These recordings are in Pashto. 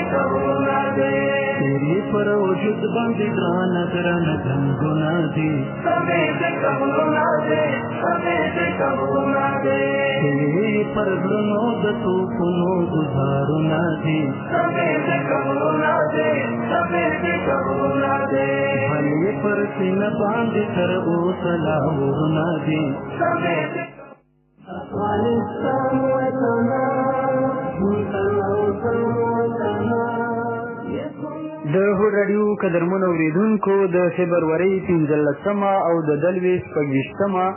तेरी पर वजूद बांधी ग्राना ग्राना गंगुना दे तेरी पर नोद तो पुनो गुजारुना दे भले पर सिन बांध कर ओ सलामुना दे د هوډ راډیو قدرمنو اورېدونکو د فبرورۍ 15مه او د 2025مه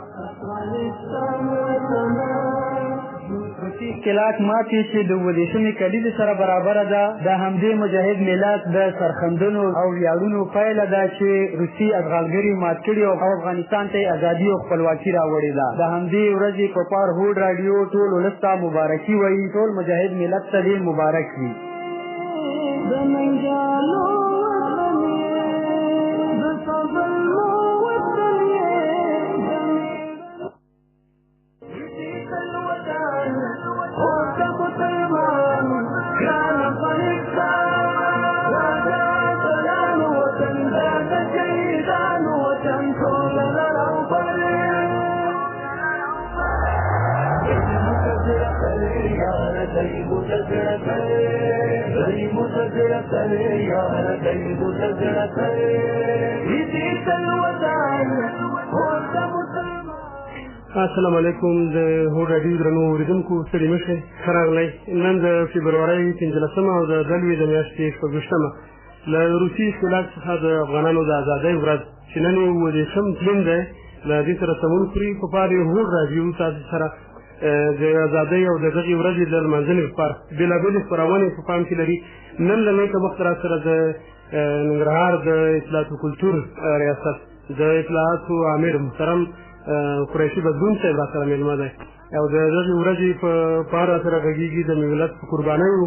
روسي ښکېلات ماتې چې د 20مې کلیزې سره برابره ده د همدې مجاهد ملت د سرښندنو او ویاړونو پایله ده چې روسي اشغالګري مات کړي او افغانستان ته یې ازادي او خپلواکي راوړې ده د همدې ورځې په پار هوډ راډیو ټول ولس ته مبارکي وایي ټول مجاهد ملت ته دې مبارک وي السلام علیکم د هوډ راډیو درنو اورېدونکو ستړي مه شئ ښه راغلی نن د فبرورۍ 15مه او د 2000 د میاشتې 26مه له روسي ښکېلات څخه د افغانانو د ازادۍ ورځ چې نن یې 20 تلین دی له دې سره سمون خوري په پار یې هوډ راډیو تاسو سره د ازادۍ او د دغې ورځې د لمانځنې لپاره بېلابېلې خپرونې په پام کې لري نن له نن وخت را سره د ننګرهار د اطلاعات و کلتور ریاست د اطلاعاتو امیر محترم قریشي بدلون صاحب را سره مېلمه دی او د دغې ورځې په اړه سره غږېږي د ملت په قربانیو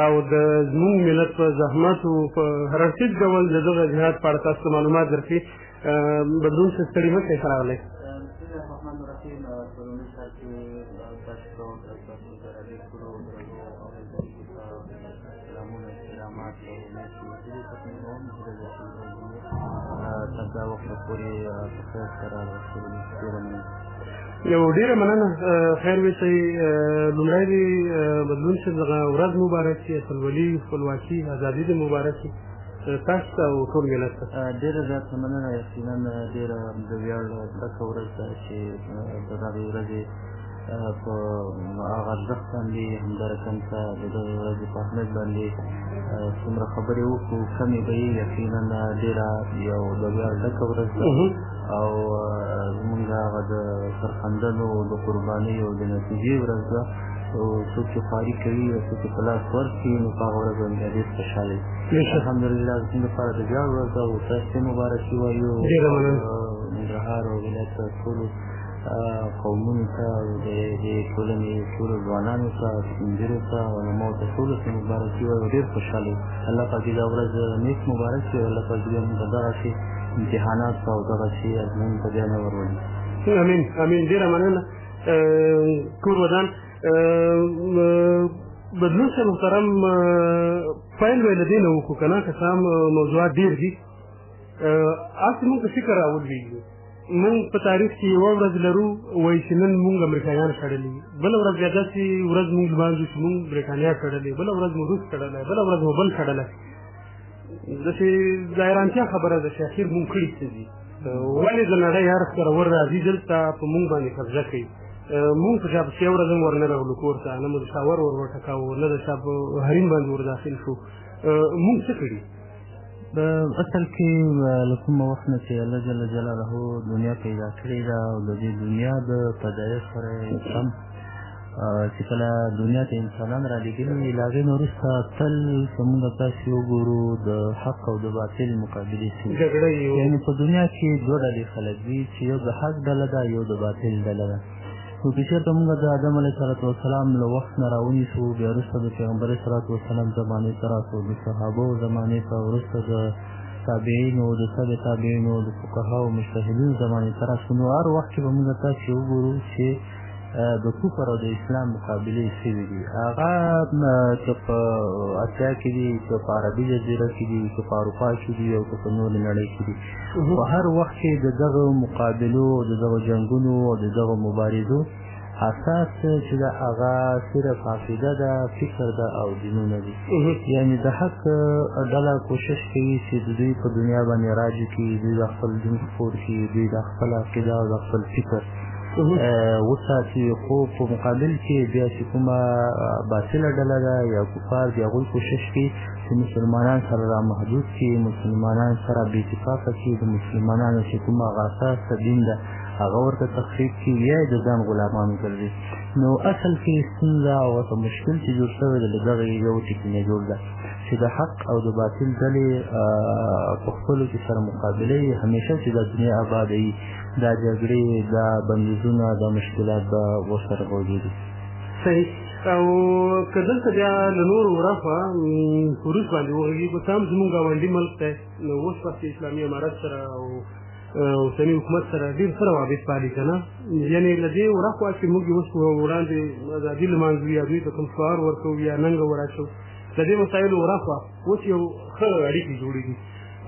او د زموږ ملت په زحمتو په هر هیڅ ډول د دغه جهاد په اړه تاسو ته معلومات درکړي بدلون صاحب ستړي مه شئ ښه راغلی یو ډېره مننه خیر ویسئ لومړی دې بدلون صاحب دغه ورځ مبارک شي اتلولي خپلواکي ازادي دې مبارک شي تاسو ته او ټول ملت ته ډېره زیاته مننه یقینا ډېره د ویاړ ډکه ورځ ده چې د دغې ورځې په هغه ارزښت باندې همدارکن ته د دغې ورځې په اهمیت باندې څومره خبرې وکړو کمې به یې یقینا ډېره یو د ویاړ ډکه ورځ ده او زمونږ هغه د سرښندنو د قربانۍ او د نتیجې ورځ ده څوک چې خواري کوي او څوک چې په لاس ورکړي نو په هغه ورځ باندې ډېر خوشحاله وي الحمدلله زموږ لپاره د ویاړ ورځ ده او تاسو ته مبارکي وایو ننګرهار او ولایت ټولو قومونو ته او د دې ټولنې ټولو ځوانانو ته سپین ته علماو ته ټولو ته مبارکي وایو ډېر خوشحاله وي الله پاک دې دا ورځ نیک مبارک کړي او الله پاک دې موږ ته دغسې امتحانات او دغسې ازموینې ته بیا نه ورولي امین امین ډېره مننه کور ودان بدلون صاحب محترم پیل به له دې نه وکړو که نه که څه هم موضوعات ډېر دي هسې مونږ ته فکر راولوېږي مونږ په تاریخ کې یوه ورځ لرو وایي چې نن مونږ امریکایان شړلي بله ورځ بیا داسې ورځ مونږ لمانځو چې مونږ برېټانیا شړلې بله ورځ مو روس شړلی بله ورځ مو بل شړلی داسې د حیرانتیا خبره ده چې اخر مونږ کړي څه دي ولې د نړۍ هر سره ور راځي دلته په مونږ باندې قبضه کوي مونږ په شا پسې یو ورځ هم ورنه راغلو کور ته نه مو د شاور ور وټکاوو نه د شا په حریم باندې ور داخل شو مونږ څه کړي اصل کې له کومه وخت نه چې الله جل جلاله دنیا پیدا کړې ده او د دې دنیا د پیدایښت سره سم چې کله دنیا ته انسانان را لېږلي وي له هغې نه وروسته تل که مونږ تاسې وګورو د حق او د باطل مقابلې شي یعنې په دنیا کې دوه ډلې خلک دي چې یو د حق ډله ده یو د باطل ډله ده نو که چېرته مونږ د آدم علیه السلام له وخت نه را ونیسو بیا وروسته د پیغمبر صلوات زمانې ته راسو د صحابو زمانې ته وروسته د تابعینو د تبع تابعینو د فقهاو مجتهدینو زمانې ته راسو نو هر وخت کې به مونږ تاسې وګورو چې د کفر او د اسلام مقابلې شوي دي. هغه که په اسیا کې دي، که په عربي جزیره کې دي، که په اروپا کې دي او که په نورې نړۍ کې دي. په هر وخت کې د دغه مقابلو، د دغه جنګونو او د دغه مبارزو اساس چې د هغه صرف عقیده ده، فکر ده او دینونه دي. یعنې د حق ډله کوشش کوي چې د دوی په دنیا باندې راج کړي، دوی د خپل دین خپور کړي، دوی د خپل عقیده او د خپل فکر وساتي. خو په مقابل کې بیا چې کومه باطله ډله ده یا کفار دي، هغوی کوشش کوي چې مسلمانان سره را محدود کړي، مسلمانان سره بې اتفاقه کړي، د مسلمانانو چې کومه هغه اساس دین ده هغه ورته تخریب کړي، یا یې د ځان غلامان وګرځي. نو اصل کې ستونزه او مشکل چې جوړ شوی دی له دغه یو ټکي نه جوړ ده چې د حق او د باطل ډلې په خپلو کې سره مقابله یي، همیشه چې د دنیا آباده وي، دا جګړې، دا بندیزونه، دا مشکلات به ورسره موجود وي. صحیح. او که دلته بیا له نورو ورهخوا په روس باندې وغږېږي، په هم زمونږ ګاونډي ملک دی، نو اوس وخت اسلامي امارت سره او اوسني حکومت سره ډېر ښه روابط پالي که نه. یعنې له دې ورهخوا چې موږ اوس وړاندې ازادي لمانځو یا دوی ته کوم شعار ورکوو یا ننګه وراشو، د دې مسایلو ورهخوا اوس یو ښه اړیکې جوړېږي.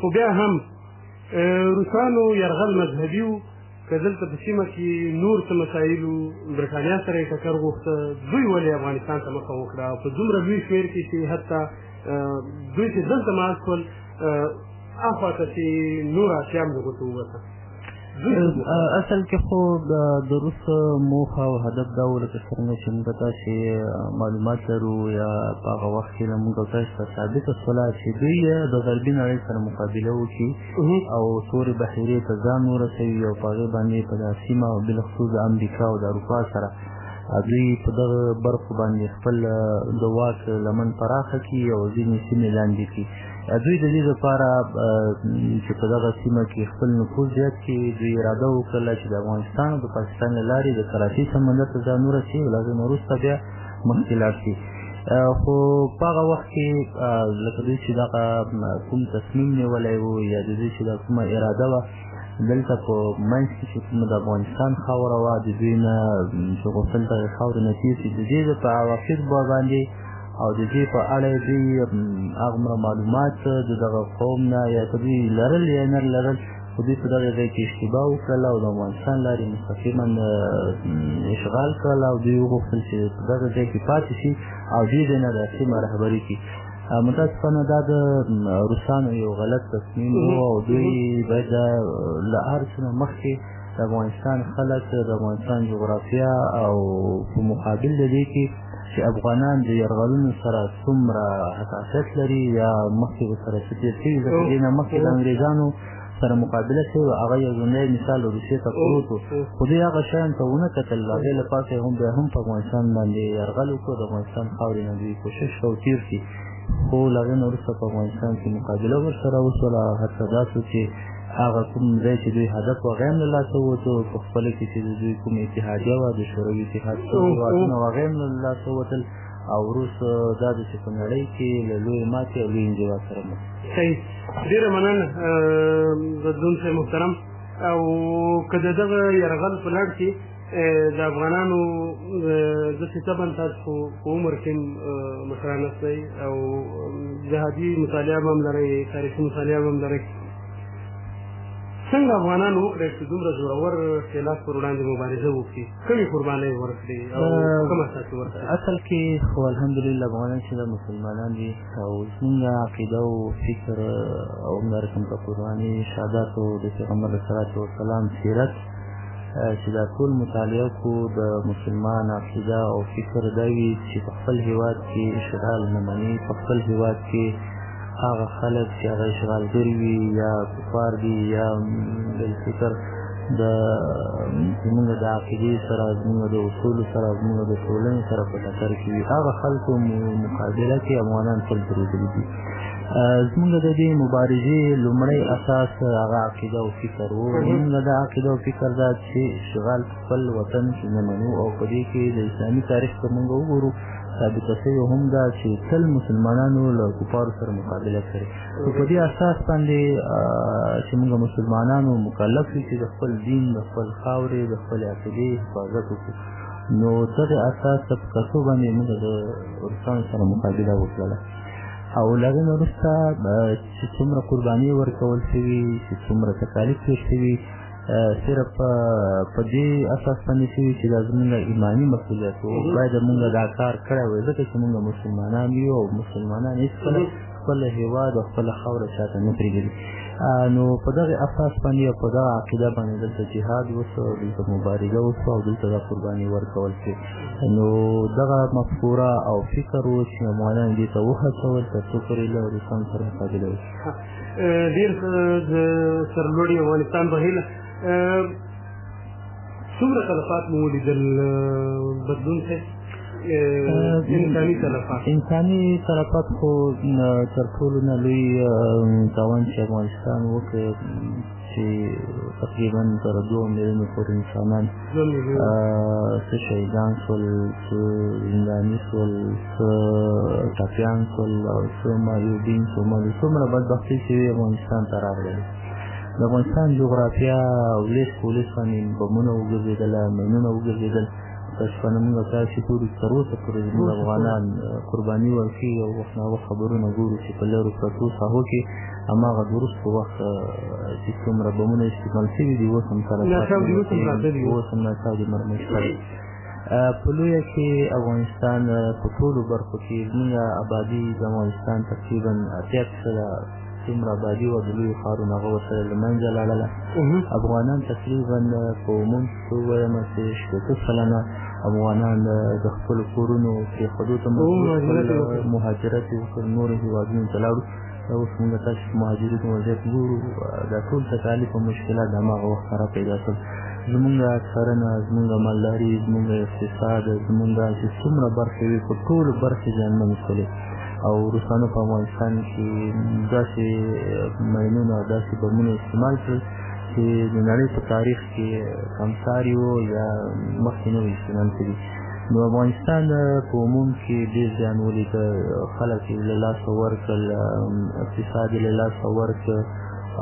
خو بیا هم روسانو یرغل مذهبي و، که دلته په سیمه کې نور څه مسایلو برټانیا سره یې ټکر غوښته، دوی ولې افغانستان ته مخه وکړه او په دومره لوی شمېر کې چې حتی دوی چې دلته مات شول اخوا ته چې نور اسیا هم د ګوتو ووته. اصل کې خو د روس موخه او هدف دا و، لکه څرنګه چې موږ تاسې معلومات لرو یا په هغه وخت کې له موږ تاسو ته ثابته شوله چې دوی د غربي نړۍ سره مقابله وکړي او تورې بحیرې ته ځان ورسوي او په هغې باندې په دا سیمه او بلخصوص د امریکا او د اروپا سره دوی په دغه برخو باندې خپل د واک لمن پراخه کړي او ځینې سیمې لاندې کړي. دوی د دې لپاره چې په دغه سیمه کې خپل نفوذ زیات کړي، دوی اراده وکړله چې د افغانستان او د پاکستان له لارې د کراچۍ سمندر ته ځان ورسوي او له هغې نه وروسته بیا مخکې لاړ شي. خو په هغه وخت کې لکه دوی چې دغه کوم تصمیم نیولی و یا د دوی چې دا کومه اراده وه، دلته په منځ کې چې کومه د افغانستان خاوره وه، د دوی نه چې غوښتل دغې خاورې نه تېر شي، د دې په عواقب باندې او د دې په اړه دوی هغومره معلومات د دغه قوم نه یا که دوی لرل یا نه لرل، خو دوی په دغه ځای کې اشتباه وکړله او د افغانستان لارې مستقیما اشغال کړله او دوی وغوښتل چې په دغه ځای کې پاتې شي او دې ځای نه د سیمه رهبري کړي. متاسفانه دا د روسانو یو غلط تصمیم و او دوی باید له هر څه نه مخکې د افغانستان خلک، د افغانستان جغرافیه او په مقابل د دې کې چې افغانان د یرغلونو سره څومره حساسیت لري یا مخکې ورسره څه تېر شوي، ځکه دې نه مخکې د انګریزانو سره مقابله شوې، هغه یو ځونی مثال روسیې ته پروت و، خو دوی هغه شیان ته ونه کتل، هغې له پاسه یې هم بیا هم په افغانستان باندې یرغل وکړو، د افغانستان خاورې نه دوی کوشش وکړو تېر شي، خو له هغې نه وروسته په افغانستان کې مقابله ورسره وشوله. حتی دا شو چې هغه کوم ځای چې دوی هدف و هغه هم له لاسه ووتو، په خپله کې چې د دوی کوم اتحادیه وه د شوروي اتحاد هېوادونه هغه هم له لاسه ووتل او روس دا د چې په نړۍ کې له لویې ماتې او لوی انزوا سره مخ. صحیح. ډېره مننه بدلون صاحب محترم. او که د دغه یرغل په لړ کې د افغانانو داسې طبعا تاسو په عمر کې مشران یاستئ او جهادي مطالعه به هم لرئ، تاریخي مطالعه به هم لرئ، څنګه افغانانو وکړی چې دومره زورور خلاف پر وړاندې مبارزه وکړي؟ کومې قربانۍ ورکړي او کوم اساس یې ورکړي؟ اصل کې خو الحمدلله افغانان چې د مسلمانان دي او زموږ عقیده او فکر او همدارقم په قرآني شهاداتو د پیغمبر صلوات وسلام سیرت چې دا ټول مطالعه کړو، د مسلمان عقیده او فکر دا وي چې په خپل هېواد کې اشغال نه مني، په خپل هېواد کې هغه خلک چې هغه اشغالګر وي یا کفار دي یا بالفکر د زموږ د عقیدې سره، زموږ د اصولو سره، زموږ د ټولنې سره په ټکر کې وي، هغه خلکو مقابله کې افغانان تل درېدلي دي. زموږ د دې مبارزې لومړی اساس هغه عقیده او فکر و. زموږ د عقیده او فکر دا چې اشغال خپل وطن کې نه منو او په دې کې د اسلامي تاریخ ته موږ وګورو ثابته شوې هم ده چې تل مسلمانانو له کفارو سره مقابله کړې. نو په دې اساس باندې چې موږ مسلمانانو مکلف یو چې د خپل دین، د خپل خاورې، د خپلې عقیدې حفاظت وکړو. نو دغه اساس په کتو باندې موږ د روسانو سره مقابله وکړله او له هغې نه وروسته چې څومره قرباني ورکول شوي چې څومره تکالیف تېر شوي صرف په دې اساس باندې شوي چې دا زموږ ایماني مسؤلیت و باید موږ دا کار کړی وای ځکه چې موږ مسلمانان یو او مسلمانان هېڅکله خپل هېواد او خپله خاوره چاته نه پرېږدي نو په دغه اساس باندې او په دغه عقیده باندې دلته جهاد وشو دلته مبارزه وشوه او دلته دا قرباني ورکول شي نو دغه مفکوره او فکر و چې افغانان دې ته وهڅول تر څو پورې له روسانو سره مقابله وشي ډېر د سرلوړي افغانستان په هیله څومره تلفات مو ولیدل بدلون ته انساني تلفات خو تر ټولو نه لوی تاوان چې افغانستان وکړ چې تقریبا تر 2 میلیونو پورې انسانان څه شهیدان شول څه زنداني شول څه ټپیان شول او څه معیوبین شول څومره بدبختي چې افغانستان ته راغلل د افغانستان جغرافیه او لیس پولیس باندې بمونه وګرځېدله مینونه وګرځېدل شپنه موږ تاسې ټولو تر اوسه پورې زموږ افغانان قرباني ورکوي او وخت ناوخت خبرونه ګورو چې په لرو پرتو ساحو کې هماغه د وروسته وخت چې څومره بمونه استعمال شوي دي اوس هم اوس هم ناڅاودي مرمۍ شته په لویه کې افغانستان په ټولو برخو کې زموږ آبادي د افغانستان تقریبا 80% څومره آبادي وه د لویو ښارونو هغه ورسره له منځه لاړله افغانان تقریبا په عموم کې ووایم چې 80 سلنه افغانان د خپلو کورونو پرېښودو ته مهاجرت یې وکړ نورو هېوادونو ته لاړو اوس موږ تاسې په مهاجرینو وضعیت ګورو دا ټول تکالیف او مشکلات د هماغه وخت سره پیدا شول زمونږ کرنه زمونږ مالداري زمونږ اقتصاد زمونږ چې څومره برخې وي په ټولو برخې زیانمنې شولې او روسانو په افغانستان کې داسې ماینونه او داسې بمونه استعمال کړل چې د نړۍ په تاریخ کې کمساري وو یا مخکې نه وو استعمال کړي نو افغانستان په عموم کې ډېر زیان ولیده خلک یې له لاسه ورکړل اقتصاد یې له لاسه ورکړ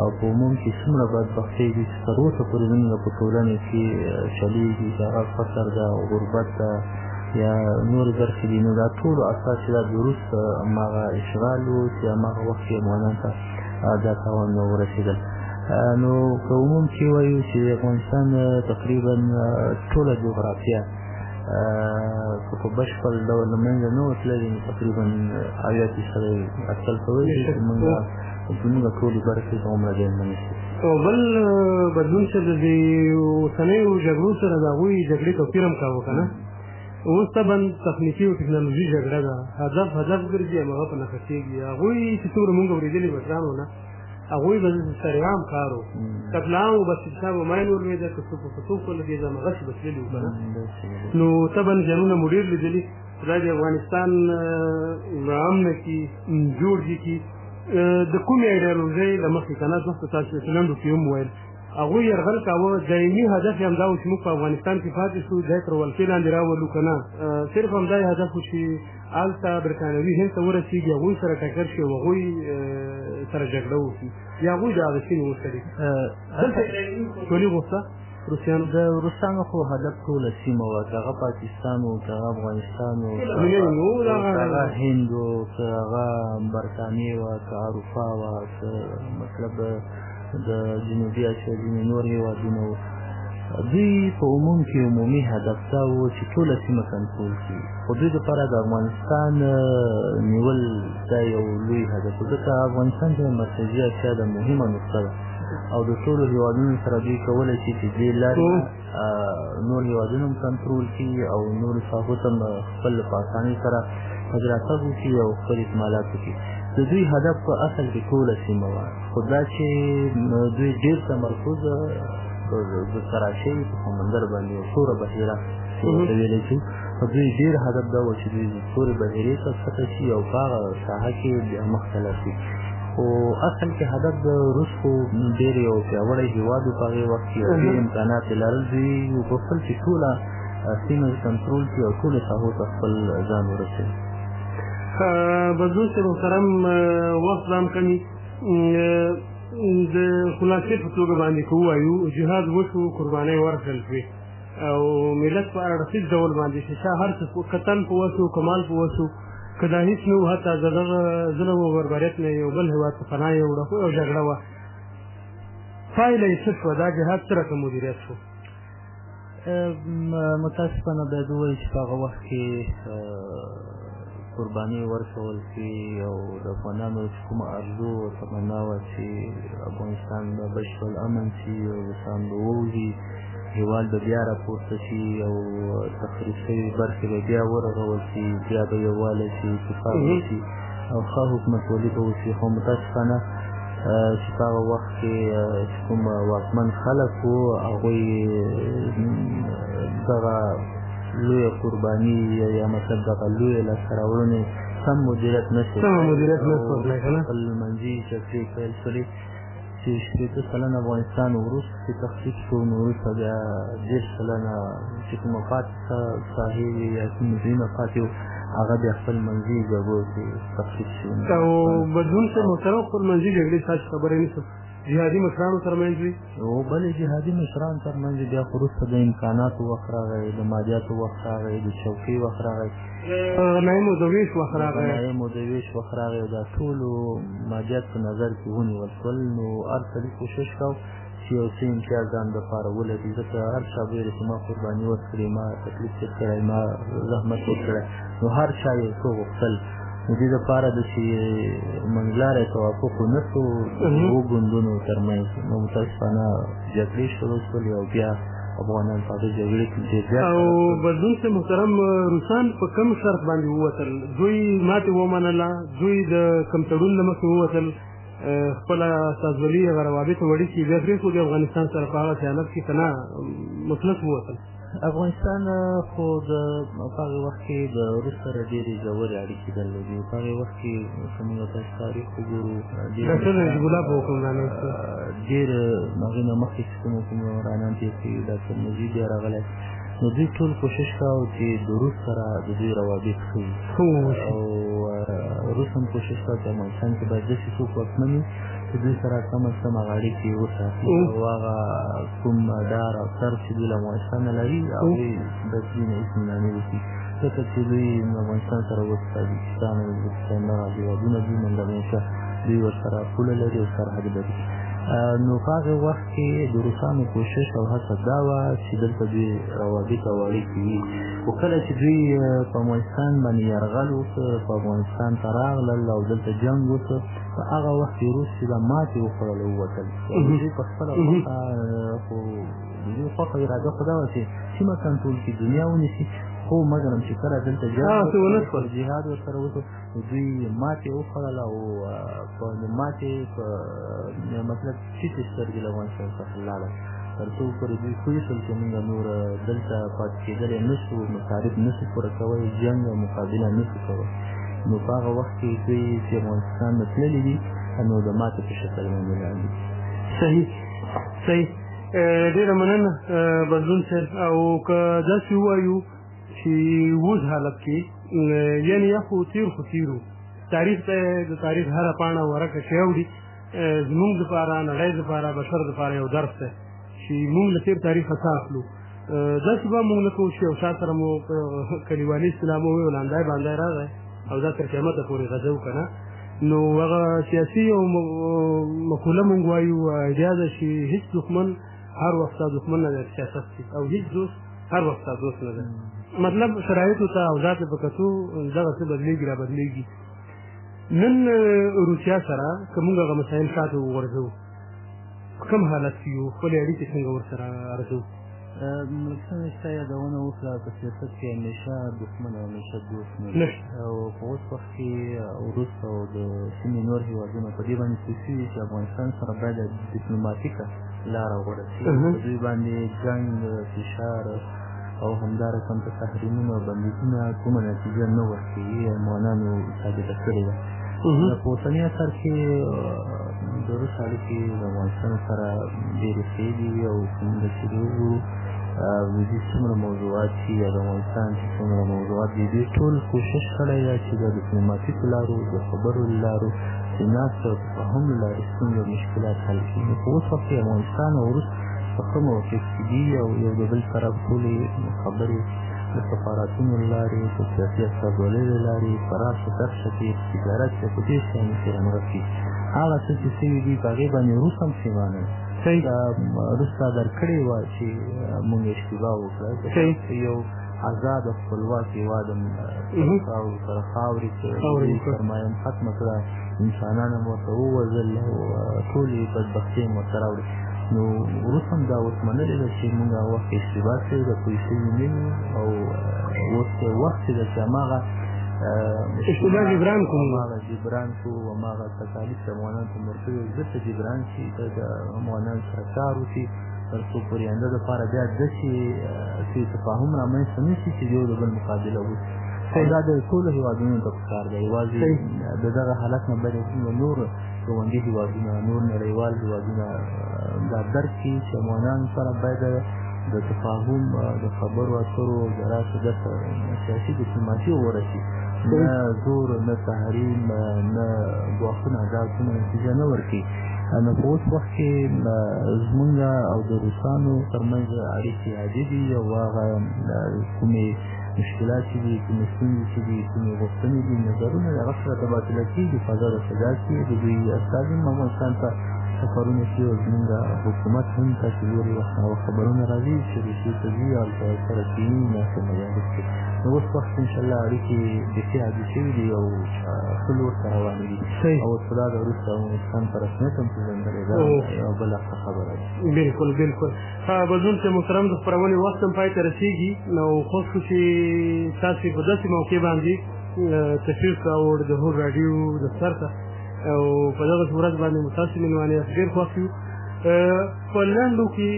او په عموم کې څومره بدبختۍ دي چې تر اوسه پورې زموږ په ټولنه کې چلېږي چې هغه فقر ده غربت ده یا نور برخې دي نو دا ټولو اساس چې دا د وروسته هماغه اشغال و چې هماغه وخت کې افغانانو ته دا تاوان ورسېدل نو په عموم کې وایو چې افغانستان تقریبا ټوله جغرافیه په بشپړ ډول له منځه نه وتللې نو تقریبا 80% اټکل کوي چې زموږ ټولې برخې هغومره زیانمنې شي او بل بدلون چې د دې اوسنیو جګړو سره د هغوی جګړې توپیر هم کاوه که نه اوس طبعا تخنیکي او ټکنالوژي جګړه ده هدف ګرځي هماغه په نښه کېږي هغوی چې څومره مونږ اورېدلي بچیانو نه هغوی به سرعام کار و قتلعام و بس صاحب ماین ولوېده که څوک په څوک ولګېده هماغسې به تللي وو که نه نو طبعا ځانونه مو ډېر لیدلي خدای د افغانستان امن کړي جوړ دي کړي د کومې ایډیالوژۍ له مخکې که نه مخکې تاسو لنډو کې هم وویل هغوی یرغل کاوه دایمي هدف یې همدا و چې موږ په افغانستان کې پاتې شو ځای تر ولکې لاندې راولو که نه صرف همدا یې هدف و چې هلته برټانوي هند ته ورسېږي هغوی سره ټکر شي او هغوی سره جګړه وکړي یا هغوی د هغه سیمې وسړي دلته ټولي غوښته روسیانو د روسانو خو هدف ټوله سیمه وه که هغه پاکستان و که هغه افغانستان و که هغه هند و که هغه برطانیې وه که اروپا وه که مطلب د جنوبي اسیا ځینې نور هېوادونه وو دوی په عموم کې عمومي هدف دا و چې ټوله سیمه کنټرول کړي خو دوی دپاره د افغانستان نیول دا یو لوی هدف و ځکه افغانستان کې مرکزي اسیا د مهمه نقطه ده او د ټولو هېوادونو سره دوی کولی شي چې دې لارې نور هېوادونه هم کنټرول کړي او نورو ساحو ته خپل په اسانۍ سره تګ راتګ وکړي او خپل اکمالات وکړي د دوی هدف په اصل کې ټوله سیمه وه خو دا چې دوی ډېر تمرکز د کراچۍ په سمندر باندې یو توره بحیره چې ورته ویلی شو دوی ډېر هدف دا و چې دوی تورې بحیرې ته ښکته شي او په هغه ساحه کې بیا مخته لاړ شي خو اصل کې هدف د روس خو ډېر یو پیاوړی هېواد و په هغې وخت کې ډېر امکانات یې لرل دوی غوښتل چې ټوله سیمه کنټرول کړي او ټولو ساحو ته خپل ځان ورسوي بدلون صاحب محترم وخت هم کمي د خلاصې په توګه باندې که ووایو جهاد وشو قربانۍ ورکړل شوې او ملت په اړخیز ډول باندې چې شاه هر څه کتن په وسو کمال په وسو که دا هېڅ نه وو حتی د دغه ظلم او بربریت نه یو بل هېواد ته پناه یوړه خو یو جګړه وه پایله یې څه شوه دا جهاد څه رقم مدیریت شو متاسفانه باید ووایو چې په هغه وخت کې قرباني ورکول شي او د افغانانو چې کومه ارزو او تمنا وه چې افغانستان به بشپړ امن شي او روسان به ووځي هېواد به بیا راپورته شي او تخریب شوي برخې به بیا ورغول شي بیا به یووالی شي اتفاق وشي او ښه حکومتولي به وشي خو متاسفانه چې په هغه وخت کې چې کوم واکمن خلک وو هغوی دغه لویه قرباني یا مطلب دغه لویه لاسته راوړنې سم مدیریت نه شوی خپل منځي جګړې پیل شولې چې شپېته سلنه افغانستان وروسته تخریب شو نو وروسته بیا دېرش سلنه چې کومه پاتې ساحې وې یا کوم ځایونه پاتې وو هغه بیا خپل منځي جګړو کې تخریب شوي او بدلون صاحب محترم خپل منځي جګړې ستاسو خبرې نیسم جهادي مشرانو ترمنځ وي بلې جهادي مشرانو ترمنځ بیا خو وروسته د امکاناتو وخت راغی د مالیاتو وخت راغی د چوکۍ وخت راغی نایم د ویش وخت راغی او دا ټولو مالیات په نظر کې ونیول شول نو هر سړي کوشش کو چې یو څه امتیاز ځان دپاره ولري ځکه هر چا به ویل چې ما قرباني ورکړې ما تکلیف تېر کړی ما زحمت وکړی نو هر چا یو څه غوښتل نو دې دپاره د چې منځلاری توافق ونه شو دوو ګوندونو ترمنځ نو متاسفانه جګړې شروع شولې او بیا افغانان په هغې جګړې کې ډېر زیات او بدلون صاحب محترم روسان په کوم شرط باندې ووتل دوی ماتې ومنله دوی د کوم تړون له مخې ووتل خپله سازولي هغه روابط وړي چې بیا پرېښودې د افغانستان سره په هغه خیانت کې که نه مطلق ووتل افغانستان خو د په هغې وخت کې د روس سره ډېرې ژورې اړیکې درلودې په هغې وخت کې که موږ تاسو تاریخ وګورو ډاکټر نجیب الله په حکمرانۍ کې ډېر هغې نه مخکې چې کوم حکمرانان تېر کړي ډاکټر نجیب بیا راغلی نو دوی ټول کوشش کاوه چې د روس سره د دوی روابط ښه وي او روس هم کوشش کاوه چې افغانستان کې باید داسې څوک واکمن وي چې دوی سره کم از کم هغه اړیکې وساتي او هغه کوم ډار او صرف چې دوی له افغانستان نه لري هغوی بس دوی نه اطمیناني وکړي ځکه چې دوی افغانستان سره اوس تاجکستان او ازبکستان دغه هېوادونه دي همېشه دوی ورسره پوله لري او سرحد لري نو په هغې وخت کې د روسانو کوشش او هڅه دا وه چې دلته دوی روابط او اړیکې وي خو کله چې دوی په افغانستان باندې یرغل وکړ په افغانستان ته راغلل او دلته جنګ وکړ په هغه وخت کې روس چې دا ماتې وخوړل ووتل دوی په خپله خوښه خو د دوی خوښه اراده خو دا وه چې سیمه کنټرول کړي دنیا ونیسي خو مګرم چې کله دلته جهاد ورسره وکړو نو دوی ماتې وخوړله او په ماتې په مطلب ټیټې سترګې له افغانستان څخه لاړل تر څو پورې دوی پوه شول چې موږ نور دلته پاتې کېدلی نه شو مصارف نه شو پوره کوی جنګ او مقابله نه شو کوی نو په هغه وخت کې دوی چې افغانستان نه تللي دي نو د ماتې په شکل باندې لاندې صحیح ډېره مننه بدلون صاحب او که داسې ووایو چې اوس حالت کې یعنې یا خو تېر خو تېرو تاریخ ته د تاریخ هره پاڼه ورکه شی اوړي زمونږ دپاره نړۍ دپاره بشر دپاره یو درس دی چې مونږ له تېر تاریخه څه اخلو داسې به مونږ نه کوو چې یو شا سره مو کلیوالي اصطلاح مو وویل اندای باندای راغی او دا تر قیامته پورې غځو که نه نو هغه سیاسي او مقوله مونږ وایو ایډیا ده چې هېڅ دښمن هر وخت ستا دښمن نه دی سیاست کې او هېڅ دوست هر وخت ستا دوست نه دی مطلب شرایطو ته او ذات په کتو دغه څه بدلېږي را بدلېږي نن روسیا سره که موږ هغه مسایل شاته وغورځوو په کوم حالت کې یو خپلې اړیکې څنګه ورسره ارزوو ملکسانه ستا یادونه وکړه په سیاست کې همیشه دښمن او همیشه دوست نه او په اوس وخت کې روس او د سیمې نور هېوادونه په دې باندې پوه شوي چې افغانستان سره باید ډیپلوماتیکه لاره غوره شي په دوی باندې جنګ فشار او همدارقم په تحریمونو او بندیزونه کومه نتیجه نه ورکوي افغانانو ثابته کړې ده په اوسني اثر کې د روس اړیکې د افغانستان سره ډېرې ښې دي او څنګه چې وګورو وزیر څومره موضوعات چې د افغانستان چې څومره موضوعات دي دوی ټول کوشش کړی ده چې د ډیپلوماتیکو لارو د خبرو له لارو د ناستې او تفاهم له لارې ستونزې او مشکلات حل کړي نو په اوس وخت کې افغانستان او روس څخه موقف دي او یو د بل طرف ټولې خبرې د سفارتونو له لارې د سیاسي استازولۍ له لارې پراخه برخه کې تجارت چې په دې شیانو کې رانغښتي هغه څه چې سوي دي په هغې باندې روس هم پښېمانه روس را درکړې وه چې مونږ اشتباه وکړه یو آزاد او خپلواک هېواد هم سره خاورې سرمایه هم ختمه کړه انسانان هم ورته ووژل او ټولې بدبختۍ هم ورته راوړې نو روس هم دا اوس منلې ده چې مونږ هغه وخت اشتباه کړې ده پوه شوي نه یو او اوس وخت چې ده چې هماغه اشتباه جبران کړو هماغه جبران کړو هماغه تکالیف چې افغانانو ته ورکړي وي ځکه جبران شي د افغانانو سره کار وشي تر څو پورې آینده دپاره بیا داسې سوء تفاهم رامنځته نه شي چې یو د بل مقابله وکړي دا د ټولو هېوادونو ته پکار ده یوازې د دغه حالت نه باید نور ګاونډي هېوادونه نور نړیوال هېوادونه دا درک کړي چې افغانانو سره باید د تفاهم د خبرو اترو د راسه داسې سیاسي ډیپلوماسي وغوره شي نه زور نه تحریم نه ګواښونه دا څومره نتیجه نه ورکوي نو په اوس وخت کې زمونږ او د روسانو ترمنځ اړیکې عادي دي او هغه کومې مشکلات چې دي کومې ستونزې چې دي کومې غوښتنې دي نظرونه د هغه سره تبادله کېږي فضا د فضا کې د دوی استازي هم افغانستان ته سفرونه کوي او زمونږ حکومت هم تاسې لورې وخت خبرونه راځي چې روسیې ته ځي او سره کښېني ناستې مجالس کې نو اوس وخت انشاءالله اړیکې بیخي عادي شوي دي او ښه لور ته روانې دي او اوس خو دا د روس او افغانستان په رسمیت هم پېژندلې ده یوه بله ښه خبره ده بلکل بلکل بدلون چې محترم د خپرونې وخت هم پای ته رسېږي نو خوښ شو چې تاسې په داسې موقع باندې تشریف راوړ د هوډ راډیو دفتر ته او په دغه ورځ باندې مو تاسې مېلمانه یاست ډېر خوښ یو په لنډو کې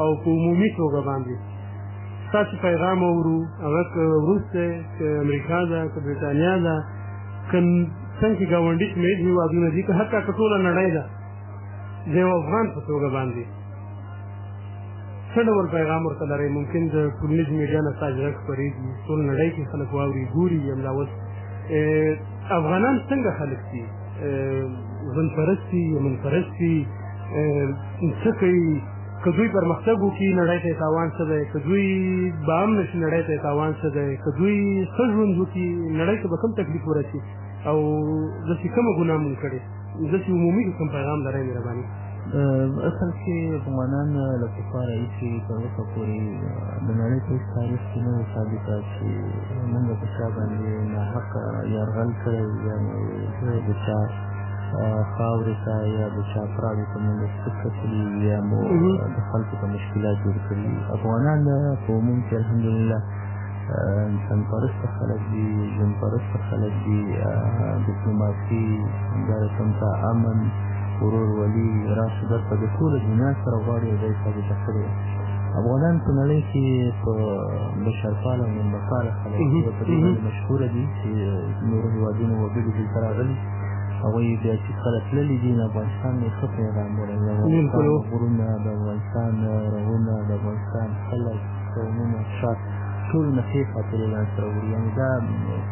او په عمومي توګه باندې ستاسې پیغام اورو هغه که روس دی که امریکا ده که برټانیا ده که څنګه چې ګاونډي شمېر هېوادونه دي که حتی که ټوله نړۍ ده د یو افغان په توګه باندې څه ډول پیغام ورته لرئ ممکن د ټولنیز میډیا نه ستاسو غږ خپرېږي ټول نړۍ کې خلک واوري ګوري همدا اوس افغانان څنګه خلک دي ژوند پرست دي یمن پرست دي څه کوي که دوی پرمختګ وکړي نړۍ ته یې تاوان څه دی که دوی به امن شي نړۍ ته یې تاوان څه دی که دوی ښه ژوند وکړي نړۍ ته به کوم تکلیف ورسي او داسې کومه ګناه مونږ کړې داسې عمومي کوم پیغام لرئ مهرباني اصل کې افغانان له پخوا راهیسې تر اوسه پورې د نړۍ په هېڅ تاریخ کې نه وه ثابته چې مونږ په چا باندې ناحقه یرغل کړی یا د چا خاورې ته یا د چا افرادو ته مونږ څه کتلي یا مو د خلکو ته مشکلات جوړ کړي افغانان په عموم کې الحمدلله انسان پرسته خلک دي ژوند پرسته خلک دي ډیپلوماسي همدارسم ته امن ورورولي راشه درته د ټوله دنیا سره غواړي او دا یې ثابته کړې ده افغانان په نړۍ کې په بشرپاله او مېلمهپاله خلک دي په دې باندې مشهوره دي چې نورو هېوادونو وګړي دلته راغلي هغوی بیا چې کله تللي دي د افغانستان یې ښه پیغام لري د افغانستان غرونه د افغانستان رغونه د افغانستان خلک قومونه شات ټول نه ښې خاطرې لاسته راوړي یعنې دا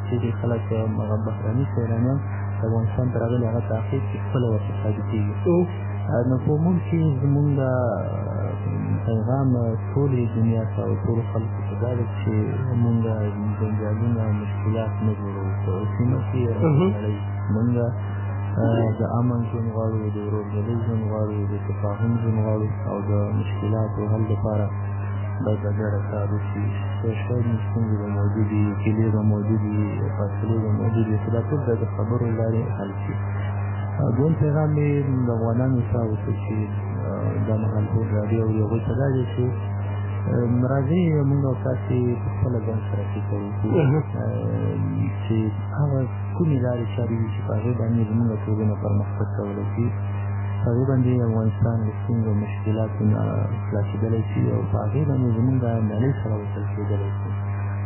چې دې خلک هغه بهراني سیلانیان افغانستان ته راغلي هغه تعقیب چې خپله ورته ثابتېږي نو په عموم کې زمونږ پیغام ټولې دنیا ته او ټولو خلکو ته دا ده چې مونږ جنجالونه او مشکلات نه جوړوو په سیمه کې نړۍ مونږ د امن ژوند غواړو د ورورګلۍ ژوند غواړو د تفاهم ژوند غواړو او د مشکلاتو حل لپاره باید په ګډه کار وشي شاید ستونزې به موجودې وي کیلې به موجودې وي فاصلې به موجودې وي خو دا ټول باید د خبرو له لارې حل شي دویم پیغام مې د افغانانو ته اوسه چې دا مهال هوډ راډیو اوري هغوی ته دا دی چې راځئ مونږ او تاسې په خپله ځان سره فکر وکړو چې هغه کومې لارې چارې دي چې په هغې باندې زمونږ ټولنه پرمختګ کولی شي په هغې باندې افغانستان له ستونزو او مشکلاتو نه خلاصېدلی شي او په هغې باندې زمونږ نړۍ سره وصل کېدلی شي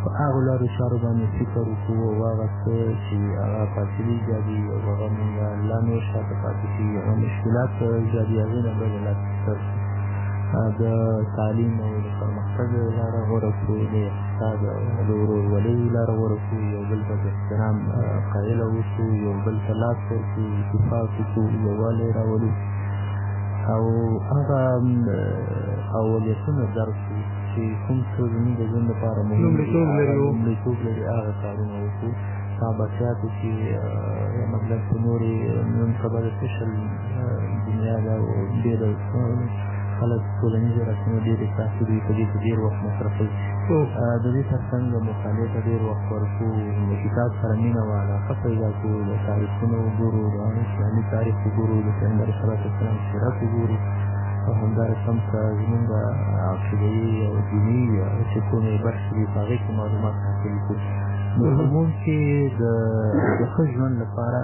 په هغو لارو چارو باندې فکر وکړو او هغه څه چې هغه فاصلې ایجادي او هغه مونږ لا نور شاته پاتې شي هغه مشکلات ایجادي هغې نه باید له لاسه سر شي د تعلیم او د پرمختګ لاره غوره کړو د اقتصاد او د ورورولۍ لاره غوره کړو یو بل ته د احترام قایله اوسو یو بل ته لاس ورکړو اتفاق وکړو یووالی راولو او هغه اوليتونه درک کړو چې کوم څه زموږ د ژوند لپاره مهم دي لومړیتوب لري هغه کارونه وکړو په عباسیاتو کې مطلب په نورې نن سبا د سوشل دنیا ده او ډېر خلک ټولنیزې رسنۍ ډېرې تاسو دوی په دې کې ډېر وخت مصرفوي د دې تر څنګ مطالعې ته ډېر وخت ورکړو د کتاب سره مینه او علاقه پیدا کړو د تاریخونو وګورو د اسلامي تاریخ وګورو د پیغمبر صلوات السلام سیرت وګورو او همدارنګه زموږ عقیدوي او دیني چې کومې برخې دي په هغې کې معلومات حاصل کړو نو عموم کې د ښه ژوند لپاره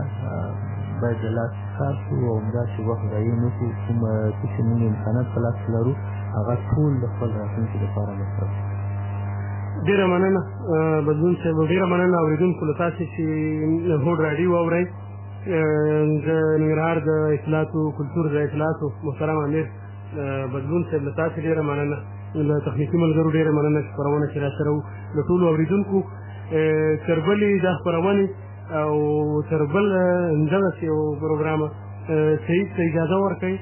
باید د لاس کار کړو او همداسې وخت ضایع نه کړو کوم څه چې موږ امکانات په لاس لرو هغه ټول د خپل راتلونکي لپاره مصرف کړو. ډېره مننه بدلون صاحب، ډېره مننه اورېدونکو له تاسې چې هوډ راډیو واورئ. د ننګرهار د اطلاعاتو کلتور د اطلاعاتو محترم امیر بدلون صاحب له تاسې ډېره مننه، له تخنیکي ملګرو ډېره مننه چې خپرونه کې راسره وو. له ټولو اورېدونکو تر بلې دا خپرونې او تر بل همدغسې یو پروګرامه سعید ته اجازه ورکوئ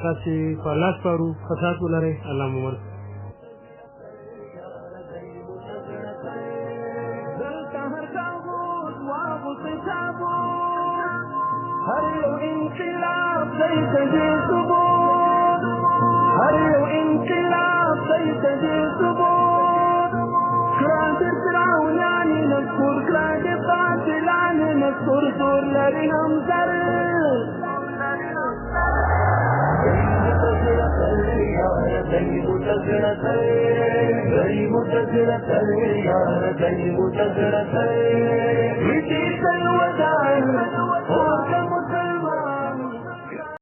تاسې په لاس پارو فساد ولرئ. الله مو ورکړي. هر یو انقلاب دی تجې ثبوت، هر یو انقلاب دی تجې ثبوت، کړه د فرعونانې نذکر، کړه د باطلانې نذکر، زور لري هم سر غریب تزړه تزړه یاره غریب تزړه